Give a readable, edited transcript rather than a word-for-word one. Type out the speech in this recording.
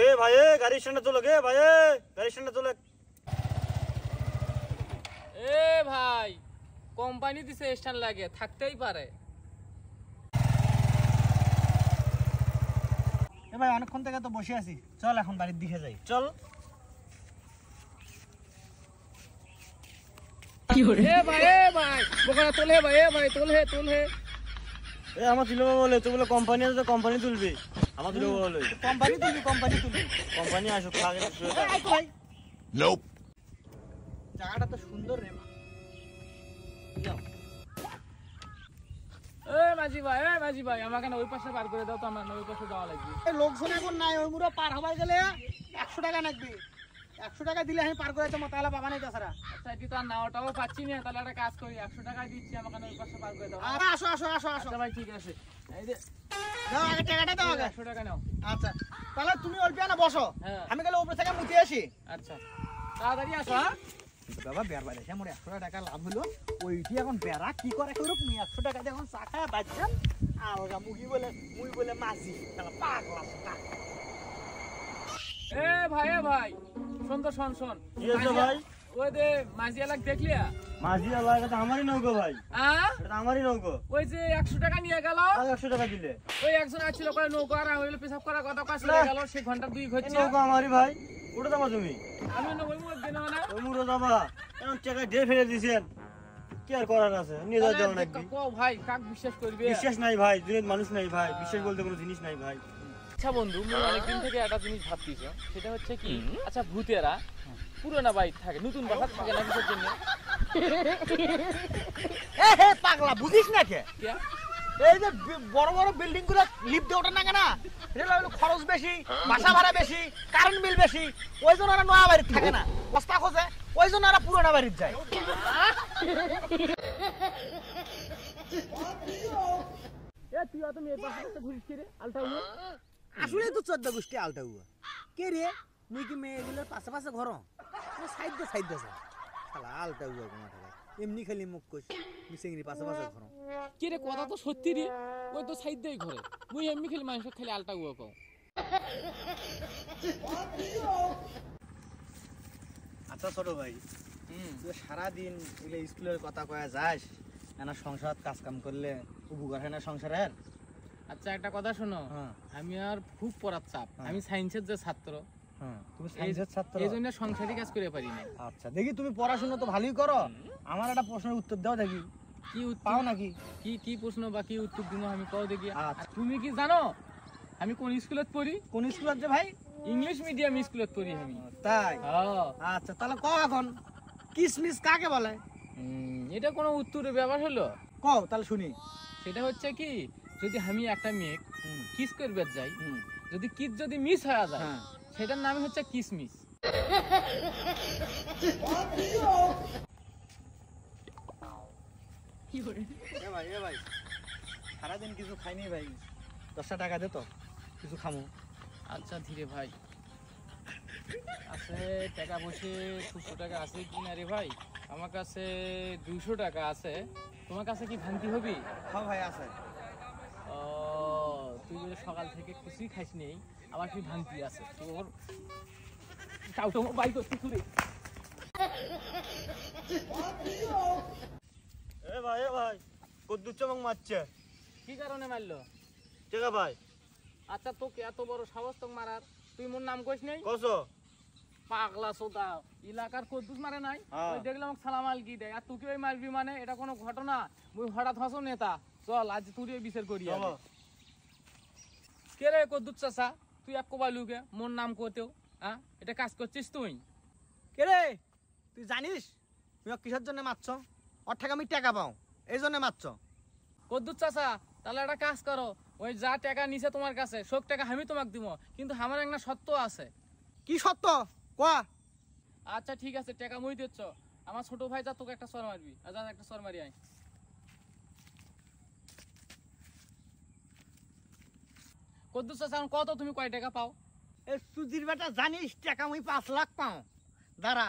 এ ভাই এ গাড়ি স্ট্যান্ডে তোলো গে ভাই এ গাড়ি স্ট্যান্ডে তোলো। এ ভাই কোম্পানি দিছে স্ট্যান্ড লাগে থাকতেই পারে। এ ভাই অনেকক্ষণ থেকে তো বসে আছি, চল এখন বাড়ির দিকে যাই। চল। এ ভাই বোকা তোলে ভাই, এ ভাই তোলে। এ আমার তুলবে বলে, তুই বলে কোম্পানি আছে তো কোম্পানি তুলবি। আমার তুলবে বলে কোম্পানি তুলবি কোম্পানি আসুক আগে ভাই। Nope. জায়গাটা তো সুন্দর রে। মাঝি ভাই আমাকে না ওই পাশে পার করে দাও তো, আমার না ওই পাশে যাওয়া লাগবে। লোকজন এখন নাই, ওই মুড়ো পার হবার গেলে 100 টাকা লাগবে। 100 টাকা দিলে আমি পার করে দেবো, তাহলে পাবা নাই তাছাড়া। আচ্ছা এটি তো আর নাওটাও পাচ্ছি না, তাহলে একটা কাজ করি 100 টাকা দিচ্ছি, আমাকে না ওই পাশে পার করে দাও। আসো। আচ্ছা ভাই ঠিক আছে, এই যে দাও আগে টাকাটা দাও আগে। 100 টাকা নাও। আচ্ছা তাহলে তুমি অল্প না বসো, হ্যাঁ। আমি গেলে উপরে থেকে মুতে আসি। আচ্ছা তাড়াতাড়ি আসো। হ্যাঁ বাবা বের বাইরে আমার 100 টাকা লাভ হলো। ওইটি এখন বেড়া কি করে করুক, 100 টাকা দিয়ে এখন চা খায় বাচ্চান আলগা মুই বলে মাঝি পাগলা। এ ভাই শোন কি হয়েছে ভাই? ওই যে মাঝি এলাক দেখলি? মাঝি আল্লাহ এটা আমারই নৌকো ভাই, এটা আমারই নৌকো। ওই যে 100 টাকা নিয়ে গেল, 100 টাকা দিলে ওই একজন আসছিল করে নৌকো আর আমি পেশাব করার কথা কাজ চলে গেল, সে ঘন্টা 2 হচ্ছে। নৌকো আমারই ভাই, উঠে যাবা তুমি। আমি ওই মুখ দিন না ওই মুড়ো যাবা, এখন টাকা দিয়ে ফেলে দিয়েছেন, কি আর করার আছে, নিয়ে যাওয়ার জন্য নাকি। ভাই কাক বিশ্বাস করবে? বিশ্বাস নাই ভাই, দুনিয়ার মানুষ নাই ভাই, বিশ্বাস বলতে কোনো জিনিস নাই ভাই। আচ্ছা বন্ধু, আমি অনেকদিন থেকে একটা জিনিস ভাবতেছি, সেটা হচ্ছে কি, আচ্ছা ভূতেরা পুরোনো বাড়ি থাকে, নতুন বাসা থাকে না কিসের জন্য? এ পাগলা বুঝিস না কে? এই যে বড় বড় বিল্ডিং গুলো লিফট দিয়ে ওঠে না কেন, এটা হলো খরচ বেশি, বাসা ভাড়া বেশি, কারেন্ট বিল বেশি, ওই জন্য ওরা নয়া বাড়িতে থাকে না, বস্তা খোঁজে, ওই জন্য ওরা পুরোনো বাড়িতে যায়। তুই অত মেয়ের পাশে ঘুরিস কি রে আলটা? আসলে তো 14 গোষ্ঠী আলটা হুয়া কে রে, মুই কি মেয়েগুলোর পাশে ঘর সাইড আছে শালা আলটা হুয়া কোনা টাকা এমনি খালি মুখ কইস মিসেংরি পাশে ঘর। কি রে কথা তো সত্যি রে, ওই তো সাইড দেই ঘরে, মুই এমনি খালি মানুষ খালি আলটা হুয়া কও। আচ্ছা ছোট ভাই, তুই সারাদিন স্কুলের কথা কয়া যাস, না সংসার কাজ কাম করলে উপকার হয় না সংসারের। আচ্ছা একটা কথা শোনো, আমি আর খুব পড়ার চাপ, আমি সায়েন্সের যে ছাত্র, তুমি সায়েন্সের ছাত্র, এই জন্য সংসারী কাজ করে পারি না। আচ্ছা দেখি তুমি পড়াশোনা তো ভালোই করো, আমার একটা প্রশ্নের উত্তর দাও দেখি, কি উত্তর পাও নাকি? কি প্রশ্ন বা কি উত্তর দিব আমি কও দেখি। আচ্ছা। তুমি কি জানো আমি কোন স্কুলে পড়ি? কোন স্কুলে যে ভাই? ইংলিশ মিডিয়াম স্কুলে পড়ি আমি। তাই? আচ্ছা তাহলে কও এখন কিসমিস কাকে বলে? এটা কোনো উত্তরের ব্যাপার হলো? কও তাহলে শুনি। সেটা হচ্ছে কি, যদি আমি একটা মেয়ে কিস করবে যাই, যদি কিস যদি মিস হয়ে যায়, সেটার নাম হচ্ছে কিসমিস। এ ভাই সারাদিন কিছু খাইনি ভাই, 10 টাকা দে তো কিছু খামু। আচ্ছা ধীরে ভাই, আছে টাকা বসে 200 টাকা আছে কি না রে ভাই? আমার কাছে 200 টাকা আছে, তোমার কাছে কি ভাঙতি হবি? হ্যাঁ ভাই আছে। ও তুই যদি সকাল থেকে কিছুই খাইস নেই, আমার কি ভাঙতি আছে তোর? টাউটো বাই করছিস তুই? এ ভাই কদ্দুর চমক মারছে, কি কারণে মারলো? টাকা ভাই। আচ্ছা তোকে এত বড় সাহস তোকে মারার, তুই মোর নাম কইস নেই? কসো পাগলা সোদা, এলাকার কদ্দুস মারে নাই, ওই দেখলাম সালাম আলকি দেয়, আর তুই ওই মারবি মানে এটা কোনো ঘটনা? মুই হঠাৎ হসো নেতা, চল আজ তুই বিচার করি। কে রে কদ্দুস চাচা, তুই এক কোবাই লুকে মোর নাম করতেও, হ্যাঁ এটা কাজ করছিস তুই? কে রে তুই জানিস তুই কিসের জন্য মারছ? ওর থেকে আমি টাকা পাও এই জন্য মারছ। কদ্দুস চাচা তাহলে একটা কাজ করো, ওই যা টাকা নিছে তোমার কাছে সব টাকা আমি তোমাকে দিব, কিন্তু আমার একটা সত্য আছে। কি সত্য কোয়া? আচ্ছা ঠিক আছে, টাকা মুই দিচ্ছ, আমার ছোট ভাই যা তোকে একটা সর মারবি, যা একটা সর মারি আয়। কদ্দুস চাচা কত তুমি কয় টাকা পাও? এ সুজির বেটা জানিস টাকা আমি 5 লাখ পাও, দাঁড়া